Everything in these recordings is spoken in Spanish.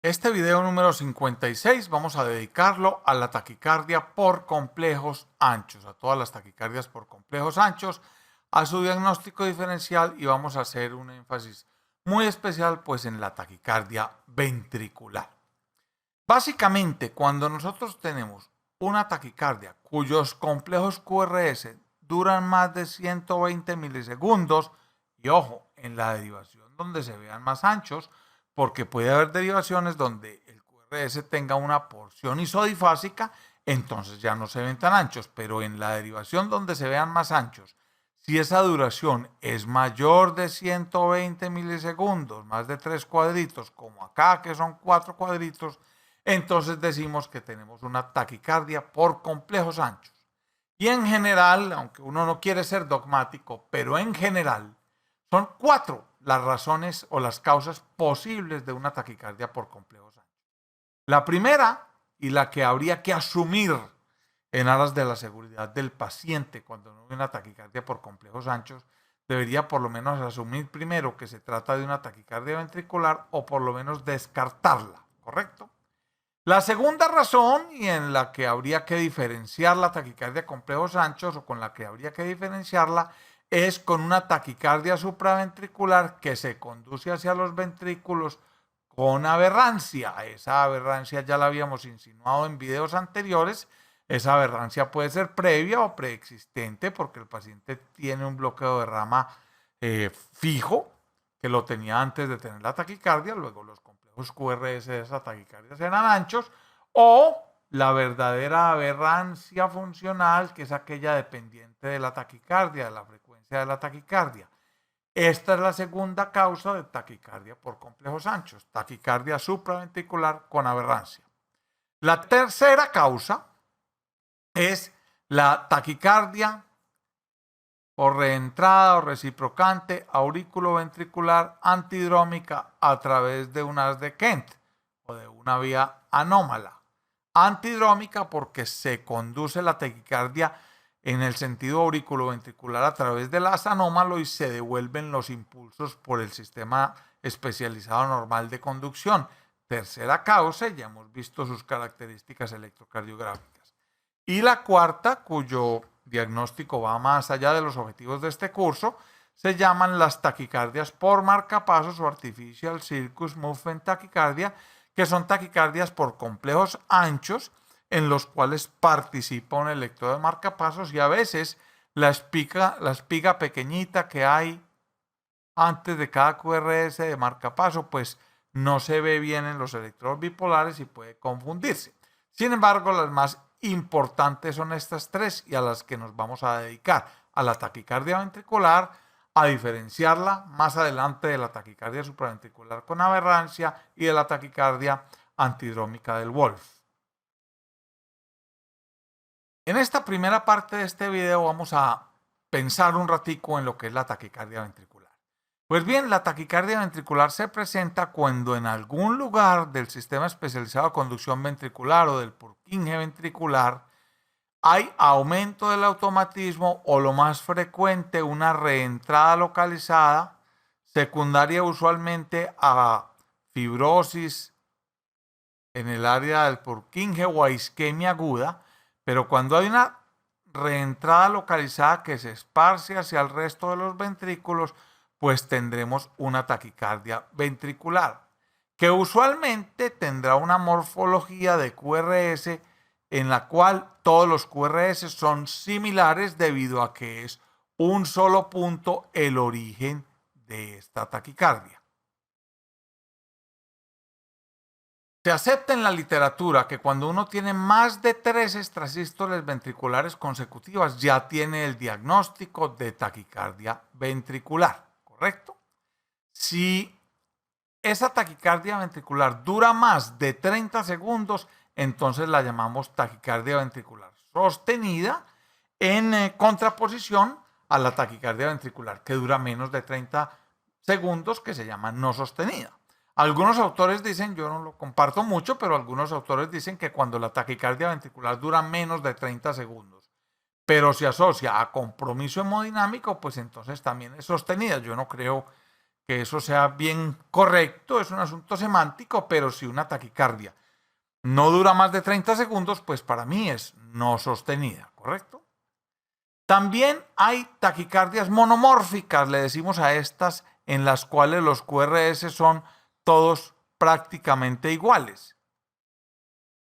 Este video número 56 vamos a dedicarlo a la taquicardia por complejos anchos, a todas las taquicardias por complejos anchos, a su diagnóstico diferencial y vamos a hacer un énfasis muy especial pues en la taquicardia ventricular. Básicamente, cuando nosotros tenemos una taquicardia cuyos complejos QRS duran más de 120 milisegundos, y ojo, en la derivación donde se vean más anchos, porque puede haber derivaciones donde el QRS tenga una porción isodifásica, entonces ya no se ven tan anchos, pero en la derivación donde se vean más anchos, si esa duración es mayor de 120 milisegundos, más de 3 cuadritos, como acá que son 4 cuadritos, entonces decimos que tenemos una taquicardia por complejos anchos. Y en general, aunque uno no quiere ser dogmático, pero en general, son 4 las razones o las causas posibles de una taquicardia por complejos anchos. La primera, y la que habría que asumir en aras de la seguridad del paciente cuando no hay una taquicardia por complejos anchos, debería por lo menos asumir primero que se trata de una taquicardia ventricular o por lo menos descartarla, ¿correcto? La segunda razón, y en la que habría que diferenciar la taquicardia con complejos anchos o con la que habría que diferenciarla, es con una taquicardia supraventricular que se conduce hacia los ventrículos con aberrancia. Esa aberrancia ya la habíamos insinuado en videos anteriores. Esa aberrancia puede ser previa o preexistente porque el paciente tiene un bloqueo de rama fijo, que lo tenía antes de tener la taquicardia, luego los complejos QRS de esa taquicardia serán anchos, o la verdadera aberrancia funcional, que es aquella dependiente de la taquicardia, de la frecuencia de la taquicardia. Esta es la segunda causa de taquicardia por complejos anchos, taquicardia supraventricular con aberrancia. La tercera causa es la taquicardia por reentrada o reciprocante auriculoventricular antidrómica a través de un haz de Kent o de una vía anómala. Antidrómica porque se conduce la taquicardia en el sentido auriculoventricular a través del haz anómalo y se devuelven los impulsos por el sistema especializado normal de conducción. Tercera causa, ya hemos visto sus características electrocardiográficas. Y la cuarta, cuyo diagnóstico va más allá de los objetivos de este curso, se llaman las taquicardias por marcapasos o artificial circus movement taquicardia, que son taquicardias por complejos anchos en los cuales participa un electrodo de marcapasos y a veces la espiga pequeñita que hay antes de cada QRS de marcapaso, pues no se ve bien en los electrodos bipolares y puede confundirse. Sin embargo, las más importantes son estas tres y a las que nos vamos a dedicar: a la taquicardia ventricular, a diferenciarla más adelante de la taquicardia supraventricular con aberrancia y de la taquicardia antidrómica del Wolf. En esta primera parte de este video vamos a pensar un ratico en lo que es la taquicardia ventricular. Pues bien, la taquicardia ventricular se presenta cuando en algún lugar del sistema especializado de conducción ventricular o del Purkinje ventricular hay aumento del automatismo o, lo más frecuente, una reentrada localizada secundaria usualmente a fibrosis en el área del Purkinje o a isquemia aguda, pero cuando hay una reentrada localizada que se esparce hacia el resto de los ventrículos, pues tendremos una taquicardia ventricular, que usualmente tendrá una morfología de QRS en la cual todos los QRS son similares debido a que es un solo punto el origen de esta taquicardia. Se acepta en la literatura que cuando uno tiene más de 3 extrasístoles ventriculares consecutivas ya tiene el diagnóstico de taquicardia ventricular, ¿correcto? Si esa taquicardia ventricular dura más de 30 segundos, entonces la llamamos taquicardia ventricular sostenida en contraposición a la taquicardia ventricular que dura menos de 30 segundos, que se llama no sostenida. Algunos autores dicen, yo no lo comparto mucho, pero algunos autores dicen que cuando la taquicardia ventricular dura menos de 30 segundos, pero se asocia a compromiso hemodinámico, pues entonces también es sostenida. Yo no creo que eso sea bien correcto, es un asunto semántico, pero si una taquicardia no dura más de 30 segundos, pues para mí es no sostenida, ¿correcto? También hay taquicardias monomórficas, le decimos a estas, en las cuales los QRS son todos prácticamente iguales.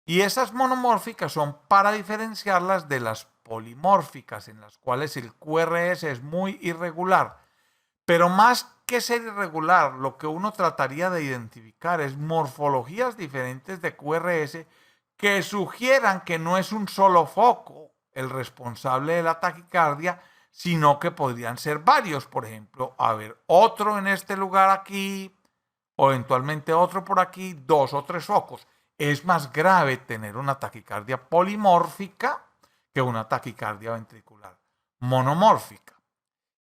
Y esas monomórficas son para diferenciarlas de las polimórficas, en las cuales el QRS es muy irregular. Pero más que ser irregular, lo que uno trataría de identificar es morfologías diferentes de QRS que sugieran que no es un solo foco el responsable de la taquicardia, sino que podrían ser varios. Por ejemplo, haber otro en este lugar aquí, o eventualmente otro por aquí, 2 o 3 focos. Es más grave tener una taquicardia polimórfica que una taquicardia ventricular monomórfica.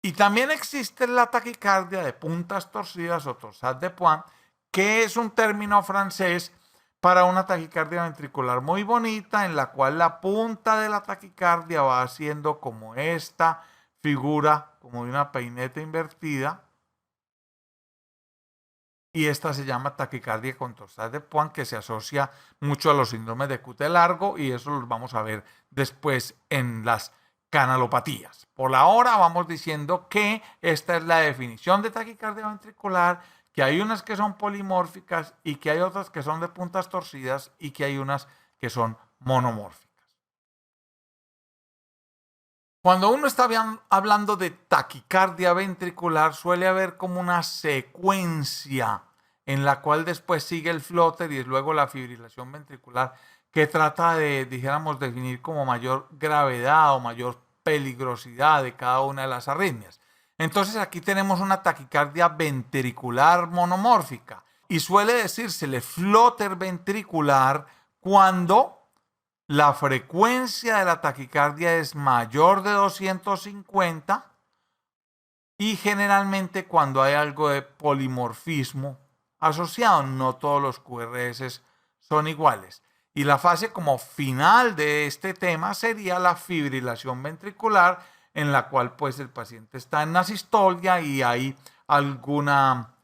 Y también existe la taquicardia de puntas torcidas o torsade de Pointes, que es un término francés para una taquicardia ventricular muy bonita, en la cual la punta de la taquicardia va haciendo como esta figura, como de una peineta invertida. Y esta se llama taquicardia con torsade de Pointes, que se asocia mucho a los síndromes de QT largo, y eso los vamos a ver después en las canalopatías. Por ahora vamos diciendo que esta es la definición de taquicardia ventricular, que hay unas que son polimórficas y que hay otras que son de puntas torcidas y que hay unas que son monomórficas. Cuando uno está hablando de taquicardia ventricular, suele haber como una secuencia en la cual después sigue el flóter y luego la fibrilación ventricular, que trata de, dijéramos, definir como mayor gravedad o mayor peligrosidad de cada una de las arritmias. Entonces aquí tenemos una taquicardia ventricular monomórfica y suele decírsele flóter ventricular cuando la frecuencia de la taquicardia es mayor de 250 y generalmente cuando hay algo de polimorfismo asociado, no todos los QRS son iguales. Y la fase como final de este tema sería la fibrilación ventricular, en la cual pues el paciente está en asistolia y hay alguna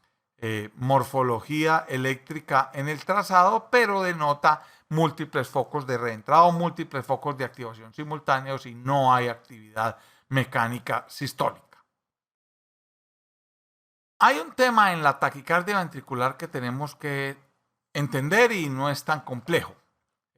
morfología eléctrica en el trazado, pero denota múltiples focos de reentrada o múltiples focos de activación simultáneos y no hay actividad mecánica sistólica. Hay un tema en la taquicardia ventricular que tenemos que entender y no es tan complejo.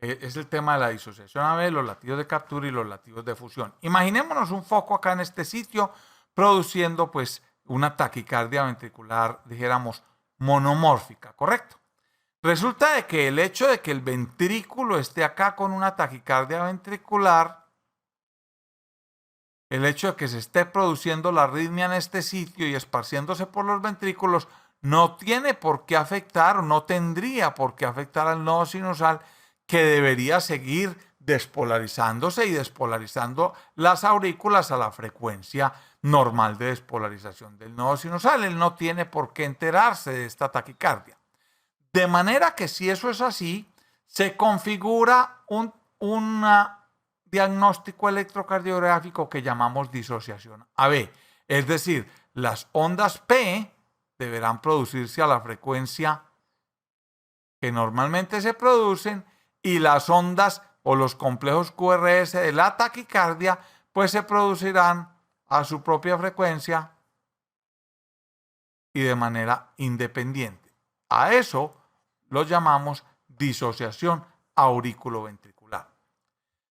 Es el tema de la disociación AB, los latidos de captura y los latidos de fusión. Imaginémonos un foco acá en este sitio produciendo pues una taquicardia ventricular, dijéramos, monomórfica, ¿correcto? Resulta de que el hecho de que el ventrículo esté acá con una taquicardia ventricular, el hecho de que se esté produciendo la arritmia en este sitio y esparciéndose por los ventrículos, no tiene por qué afectar o no tendría por qué afectar al nodo sinusal, que debería seguir despolarizándose y despolarizando las aurículas a la frecuencia normal de despolarización del nodo sinusal. Él no tiene por qué enterarse de esta taquicardia. De manera que si eso es así, se configura un diagnóstico electrocardiográfico que llamamos disociación AB. Es decir, las ondas P deberán producirse a la frecuencia que normalmente se producen y las ondas o los complejos QRS de la taquicardia pues se producirán a su propia frecuencia y de manera independiente. A eso lo llamamos disociación auriculoventricular.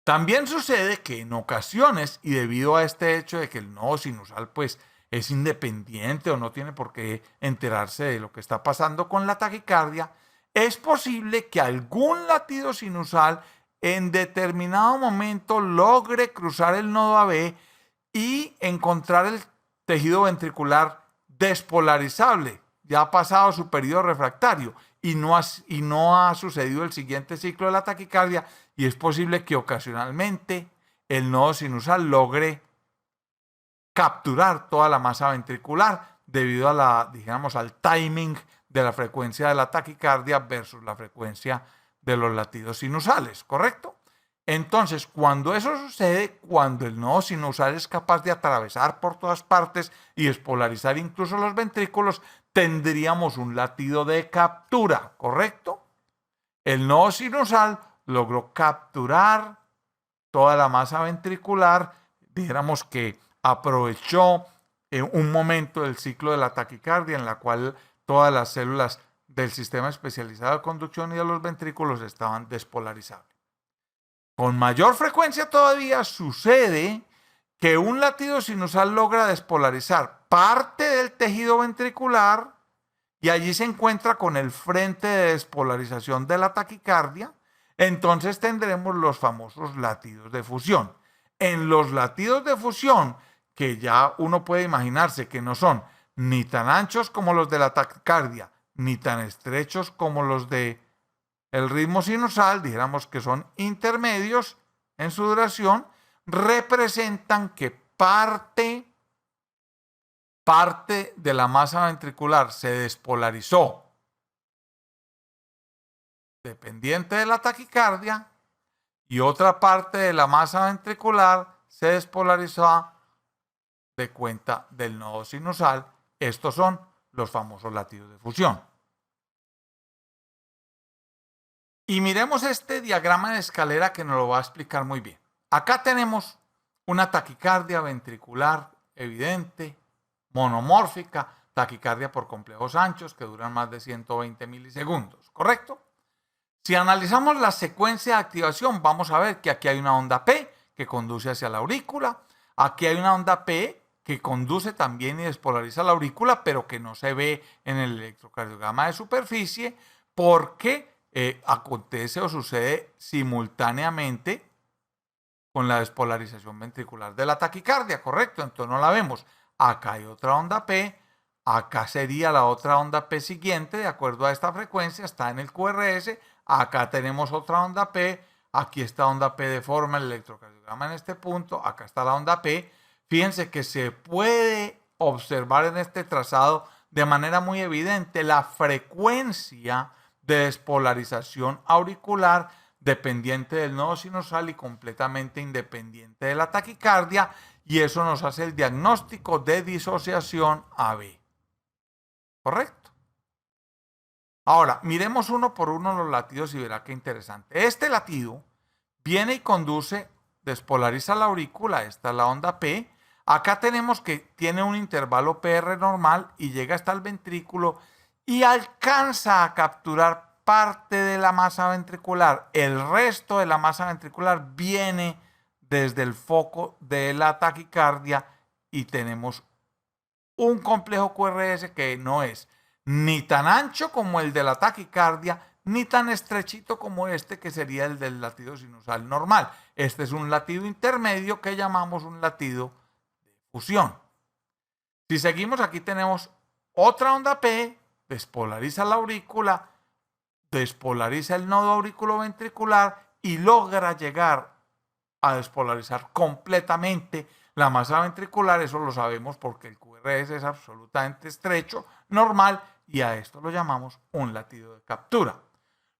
También sucede que en ocasiones, y debido a este hecho de que el nodo sinusal pues es independiente o no tiene por qué enterarse de lo que está pasando con la taquicardia, es posible que algún latido sinusal en determinado momento logre cruzar el nodo AB y encontrar el tejido ventricular despolarizable. Ya ha pasado su periodo refractario y no ha sucedido el siguiente ciclo de la taquicardia, y es posible que ocasionalmente el nodo sinusal logre capturar toda la masa ventricular debido a digamos, al timing de la frecuencia de la taquicardia versus la frecuencia de los latidos sinusales, ¿correcto? Entonces, cuando eso sucede, cuando el nodo sinusal es capaz de atravesar por todas partes y despolarizar incluso los ventrículos, tendríamos un latido de captura, ¿correcto? El nodo sinusal logró capturar toda la masa ventricular, dijéramos que aprovechó un momento del ciclo de la taquicardia en la cual todas las células del sistema especializado de conducción y de los ventrículos estaban despolarizadas. Con mayor frecuencia todavía sucede que un latido sinusal logra despolarizar parte del tejido ventricular y allí se encuentra con el frente de despolarización de la taquicardia. Entonces tendremos los famosos latidos de fusión. En los latidos de fusión, que ya uno puede imaginarse que no son ni tan anchos como los de la taquicardia, ni tan estrechos como los de el ritmo sinusal, dijéramos que son intermedios en su duración, representan que parte de la masa ventricular se despolarizó dependiente de la taquicardia y otra parte de la masa ventricular se despolarizó de cuenta del nodo sinusal. Estos son los famosos latidos de fusión. Y miremos este diagrama de escalera que nos lo va a explicar muy bien. Acá tenemos una taquicardia ventricular evidente, monomórfica, taquicardia por complejos anchos que duran más de 120 milisegundos, ¿correcto? Si analizamos la secuencia de activación, vamos a ver que aquí hay una onda P que conduce hacia la aurícula, aquí hay una onda P que conduce también y despolariza la aurícula, pero que no se ve en el electrocardiograma de superficie porque acontece o sucede simultáneamente con la despolarización ventricular de la taquicardia, ¿correcto? Entonces no la vemos. Acá hay otra onda P, acá sería la otra onda P siguiente, de acuerdo a esta frecuencia, está en el QRS, acá tenemos otra onda P, aquí esta onda P deforma el electrocardiograma en este punto, acá está la onda P. Fíjense que se puede observar en este trazado de manera muy evidente la frecuencia de despolarización auricular dependiente del nodo sinusal y completamente independiente de la taquicardia, y eso nos hace el diagnóstico de disociación AB. ¿Correcto? Ahora, miremos uno por uno los latidos y verá qué interesante. Este latido viene y conduce, despolariza la aurícula, esta es la onda P. Acá tenemos que tiene un intervalo PR normal y llega hasta el ventrículo y alcanza a capturar parte de la masa ventricular. El resto de la masa ventricular viene desde el foco de la taquicardia y tenemos un complejo QRS que no es ni tan ancho como el de la taquicardia, ni tan estrechito como este que sería el del latido sinusal normal. Este es un latido intermedio que llamamos un latido de fusión. Si seguimos, aquí tenemos otra onda P, despolariza la aurícula, despolariza el nodo auriculoventricular y logra llegar a despolarizar completamente la masa ventricular. Eso lo sabemos porque el QRS es absolutamente estrecho, normal, y a esto lo llamamos un latido de captura.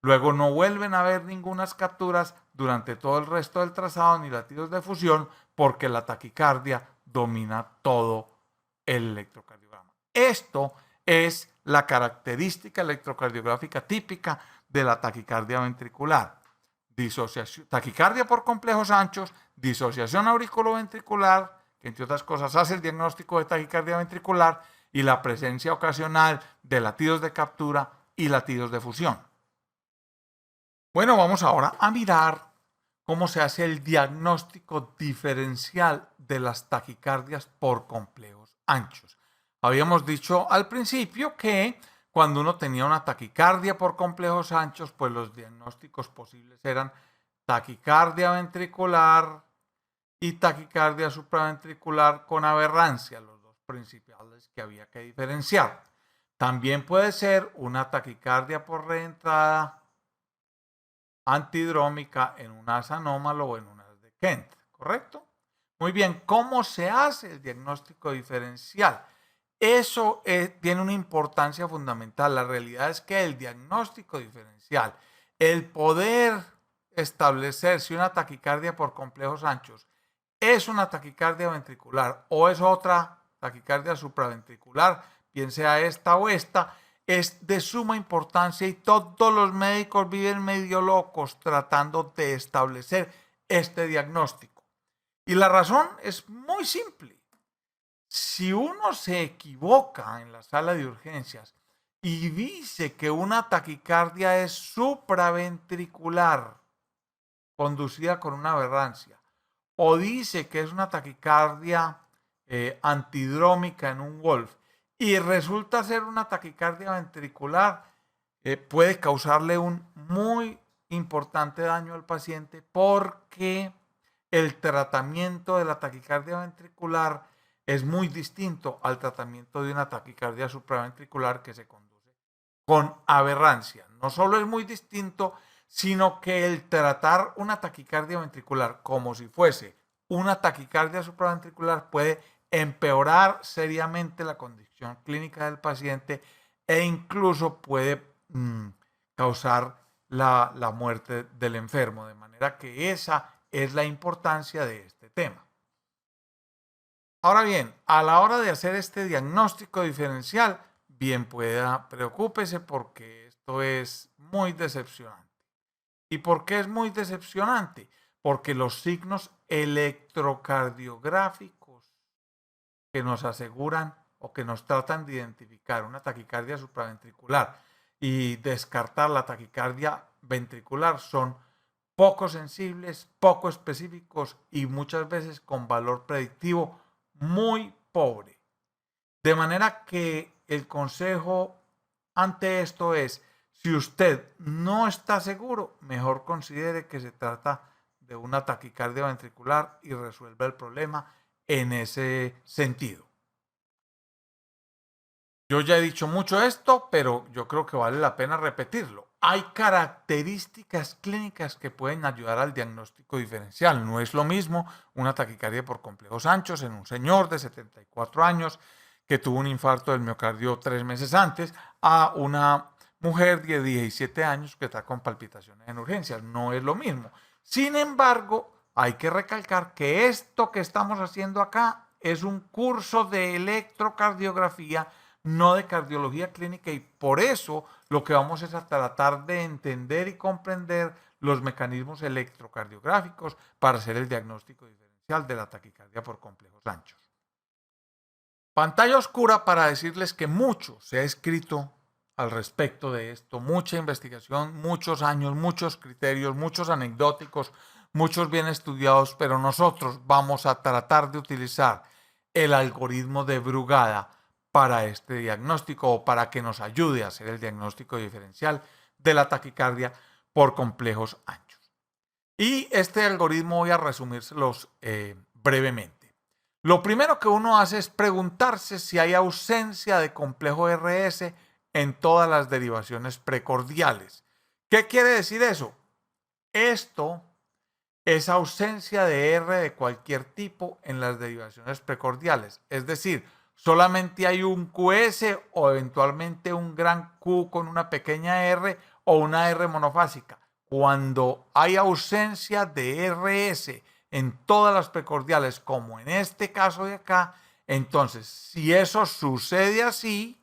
Luego no vuelven a haber ninguna capturas durante todo el resto del trazado ni latidos de fusión porque la taquicardia domina todo el electrocardiograma. Esto es la característica electrocardiográfica típica de la taquicardia ventricular. Disociación, taquicardia por complejos anchos, disociación auriculoventricular, que entre otras cosas hace el diagnóstico de taquicardia ventricular, y la presencia ocasional de latidos de captura y latidos de fusión. Bueno, vamos ahora a mirar cómo se hace el diagnóstico diferencial de las taquicardias por complejos anchos. Habíamos dicho al principio que cuando uno tenía una taquicardia por complejos anchos, pues los diagnósticos posibles eran taquicardia ventricular y taquicardia supraventricular con aberrancia, los dos principales que había que diferenciar. También puede ser una taquicardia por reentrada antidrómica en un as anómalo o en un as de Kent, ¿correcto? Muy bien, ¿cómo se hace el diagnóstico diferencial? Eso tiene una importancia fundamental. La realidad es que el diagnóstico diferencial, el poder establecer si una taquicardia por complejos anchos es una taquicardia ventricular o es otra taquicardia supraventricular, bien sea esta o esta, es de suma importancia y todos los médicos viven medio locos tratando de establecer este diagnóstico. Y la razón es muy simple. Si uno se equivoca en la sala de urgencias y dice que una taquicardia es supraventricular, conducida con una aberrancia, o dice que es una taquicardia antidrómica en un Wolf y resulta ser una taquicardia ventricular, puede causarle un muy importante daño al paciente porque el tratamiento de la taquicardia ventricular es muy distinto al tratamiento de una taquicardia supraventricular que se conduce con aberrancia. No solo es muy distinto, sino que el tratar una taquicardia ventricular como si fuese una taquicardia supraventricular puede empeorar seriamente la condición clínica del paciente e incluso puede causar la muerte del enfermo. De manera que esa es la importancia de este tema. Ahora bien, a la hora de hacer este diagnóstico diferencial, bien pueda, preocúpese porque esto es muy decepcionante. ¿Y por qué es muy decepcionante? Porque los signos electrocardiográficos que nos aseguran o que nos tratan de identificar una taquicardia supraventricular y descartar la taquicardia ventricular son poco sensibles, poco específicos y muchas veces con valor predictivo muy pobre. De manera que el consejo ante esto es, si usted no está seguro, mejor considere que se trata de una taquicardia ventricular y resuelva el problema en ese sentido. Yo ya he dicho mucho esto, pero yo creo que vale la pena repetirlo. Hay características clínicas que pueden ayudar al diagnóstico diferencial. No es lo mismo una taquicardia por complejos anchos en un señor de 74 años que tuvo un infarto del miocardio 3 meses antes a una mujer de 17 años que está con palpitaciones en urgencias. No es lo mismo. Sin embargo, hay que recalcar que esto que estamos haciendo acá es un curso de electrocardiografía, no de cardiología clínica, y por eso lo que vamos es a tratar de entender y comprender los mecanismos electrocardiográficos para hacer el diagnóstico diferencial de la taquicardia por complejos anchos. Pantalla oscura para decirles que mucho se ha escrito al respecto de esto, mucha investigación, muchos años, muchos criterios, muchos anecdóticos, muchos bien estudiados, pero nosotros vamos a tratar de utilizar el algoritmo de Brugada para este diagnóstico o para que nos ayude a hacer el diagnóstico diferencial de la taquicardia por complejos anchos. Y este algoritmo voy a resumírselos brevemente. Lo primero que uno hace es preguntarse si hay ausencia de complejo RS en todas las derivaciones precordiales. ¿Qué quiere decir eso? Esto es ausencia de R de cualquier tipo en las derivaciones precordiales. Es decir, solamente hay un QS o eventualmente un gran Q con una pequeña R o una R monofásica. Cuando hay ausencia de RS en todas las precordiales, como en este caso de acá, entonces, si eso sucede así,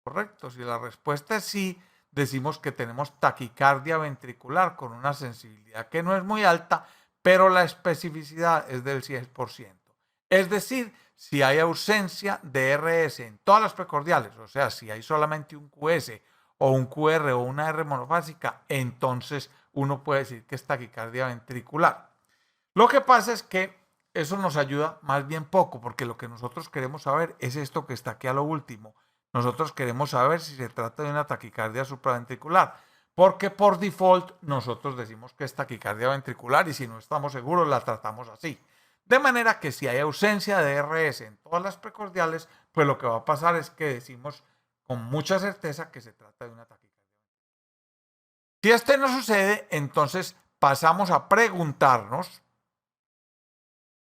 correcto, si la respuesta es sí, decimos que tenemos taquicardia ventricular con una sensibilidad que no es muy alta, pero la especificidad es del 100%. Es decir, si hay ausencia de RS en todas las precordiales, o sea, si hay solamente un QS o un QR o una R monofásica, entonces uno puede decir que es taquicardia ventricular. Lo que pasa es que eso nos ayuda más bien poco, porque lo que nosotros queremos saber es esto que está aquí a lo último. Nosotros queremos saber si se trata de una taquicardia supraventricular, porque por default nosotros decimos que es taquicardia ventricular y si no estamos seguros la tratamos así. De manera que si hay ausencia de RS en todas las precordiales, pues lo que va a pasar es que decimos con mucha certeza que se trata de una taquicardia. Si esto no sucede, entonces pasamos a preguntarnos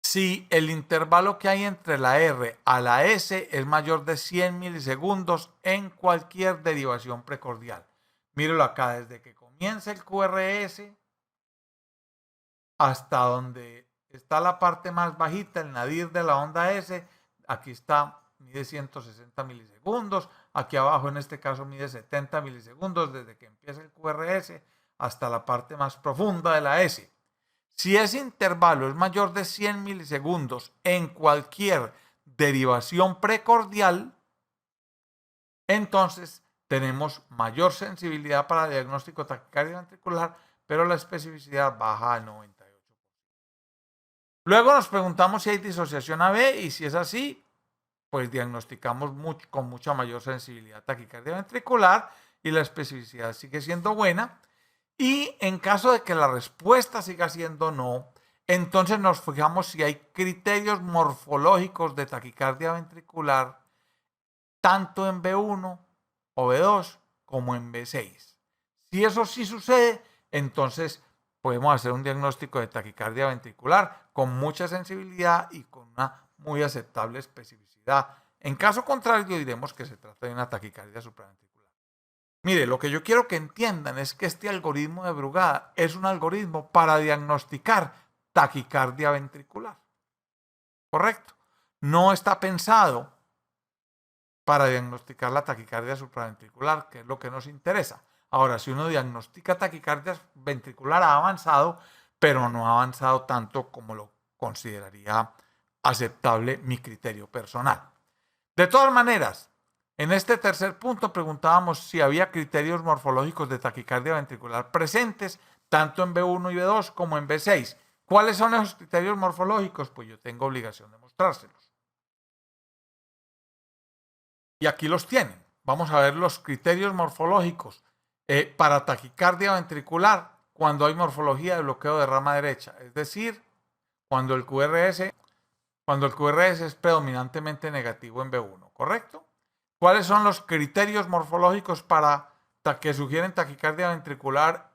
si el intervalo que hay entre la R a la S es mayor de 100 milisegundos en cualquier derivación precordial. Míralo acá, desde que comienza el QRS hasta donde está la parte más bajita, el nadir de la onda S. Aquí está, mide 160 milisegundos. Aquí abajo en este caso mide 70 milisegundos desde que empieza el QRS hasta la parte más profunda de la S. Si ese intervalo es mayor de 100 milisegundos en cualquier derivación precordial, entonces tenemos mayor sensibilidad para el diagnóstico de taquicardia ventricular, pero la especificidad baja al 98%. Luego nos preguntamos si hay disociación AB y si es así, pues diagnosticamos con mucha mayor sensibilidad taquicardia ventricular y la especificidad sigue siendo buena. Y en caso de que la respuesta siga siendo no, entonces nos fijamos si hay criterios morfológicos de taquicardia ventricular tanto en B1 o B2 como en B6. Si eso sí sucede, entonces podemos hacer un diagnóstico de taquicardia ventricular con mucha sensibilidad y con una muy aceptable especificidad. En caso contrario, diremos que se trata de una taquicardia supraventricular. Mire, lo que yo quiero que entiendan es que este algoritmo de Brugada es un algoritmo para diagnosticar taquicardia ventricular. ¿Correcto? No está pensado para diagnosticar la taquicardia supraventricular, que es lo que nos interesa. Ahora, si uno diagnostica taquicardia ventricular, ha avanzado, pero no ha avanzado tanto como lo consideraría aceptable mi criterio personal. De todas maneras, en este tercer punto preguntábamos si había criterios morfológicos de taquicardia ventricular presentes, tanto en B1 y B2 como en B6. ¿Cuáles son esos criterios morfológicos? Pues yo tengo obligación de mostrárselos. Y aquí los tienen. Vamos a ver los criterios morfológicos para taquicardia ventricular cuando hay morfología de bloqueo de rama derecha. Es decir, cuando el QRS es predominantemente negativo en B1, ¿correcto? ¿Cuáles son los criterios morfológicos que sugieren taquicardia ventricular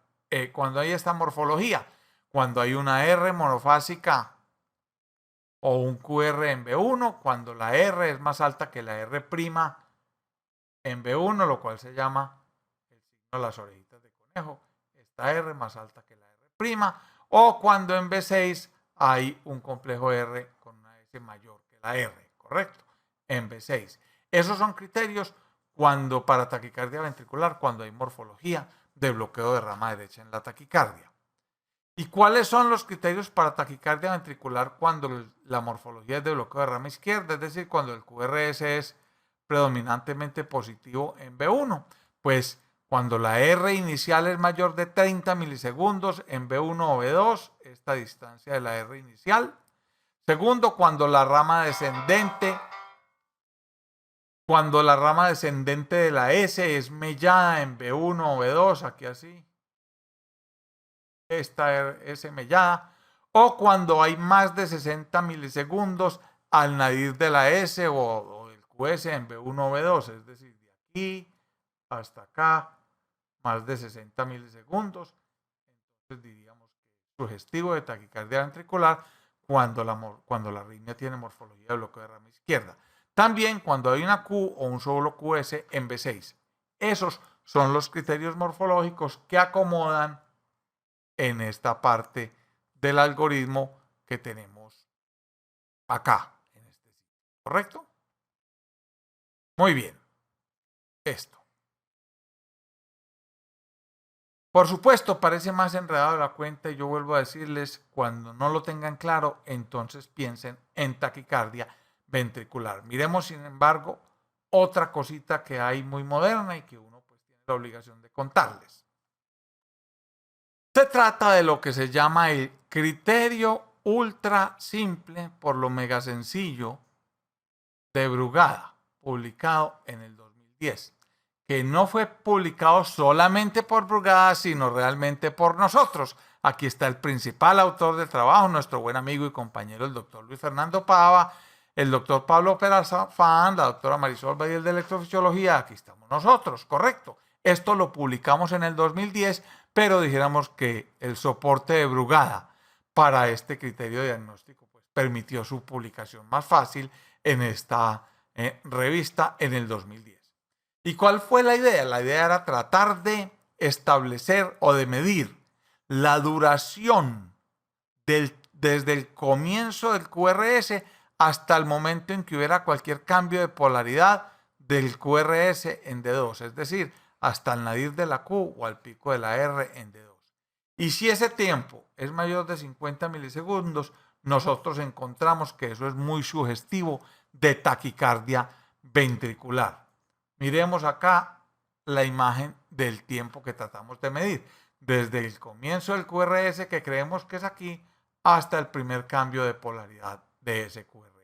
cuando hay esta morfología? Cuando hay una R monofásica o un QR en B1, cuando la R es más alta que la R' en B1, lo cual se llama el signo de las orejitas de conejo, esta R más alta que la R', o cuando en B6 hay un complejo R con una S mayor que la R, ¿correcto? En B6. Esos son criterios para taquicardia ventricular, cuando hay morfología de bloqueo de rama derecha en la taquicardia. ¿Y cuáles son los criterios para taquicardia ventricular cuando la morfología es de bloqueo de rama izquierda? Es decir, cuando el QRS es predominantemente positivo en B1. Pues cuando la R inicial es mayor de 30 milisegundos en B1 o B2, esta distancia de la R inicial. Segundo, cuando la rama descendente de la S es mellada en B1 o B2, aquí así. Esta S mellada. O cuando hay más de 60 milisegundos al nadir de la S o del QS en B1 o B2, es decir, de aquí hasta acá, más de 60 milisegundos. Entonces diríamos que es sugestivo de taquicardia ventricular cuando la arritmia tiene morfología de bloqueo de rama izquierda. También cuando hay una Q o un solo QS en B6. Esos son los criterios morfológicos que acomodan en esta parte del algoritmo que tenemos acá, en este sitio. ¿Correcto? Muy bien. Esto. Por supuesto, parece más enredado de la cuenta y yo vuelvo a decirles, cuando no lo tengan claro, entonces piensen en taquicardia ventricular. Miremos, sin embargo, otra cosita que hay muy moderna y que uno pues tiene la obligación de contarles. Se trata de lo que se llama el criterio ultra simple por lo mega sencillo de Brugada, publicado en el 2010, que no fue publicado solamente por Brugada, sino realmente por nosotros. Aquí está el principal autor del trabajo, nuestro buen amigo y compañero, el doctor Luis Fernando Pava, el doctor Pablo Perazafán, la doctora Marisol Badiel de Electrofisiología. Aquí estamos nosotros, correcto. Esto lo publicamos en el 2010, pero dijéramos que el soporte de Brugada para este criterio diagnóstico pues, permitió su publicación más fácil en esta revista en el 2010. ¿Y cuál fue la idea? La idea era tratar de establecer o de medir la duración desde el comienzo del QRS hasta el momento en que hubiera cualquier cambio de polaridad del QRS en D2, es decir, hasta el nadir de la Q o al pico de la R en D2. Y si ese tiempo es mayor de 50 milisegundos, nosotros encontramos que eso es muy sugestivo de taquicardia ventricular. Miremos acá la imagen del tiempo que tratamos de medir, desde el comienzo del QRS, que creemos que es aquí, hasta el primer cambio de polaridad de ese QRS.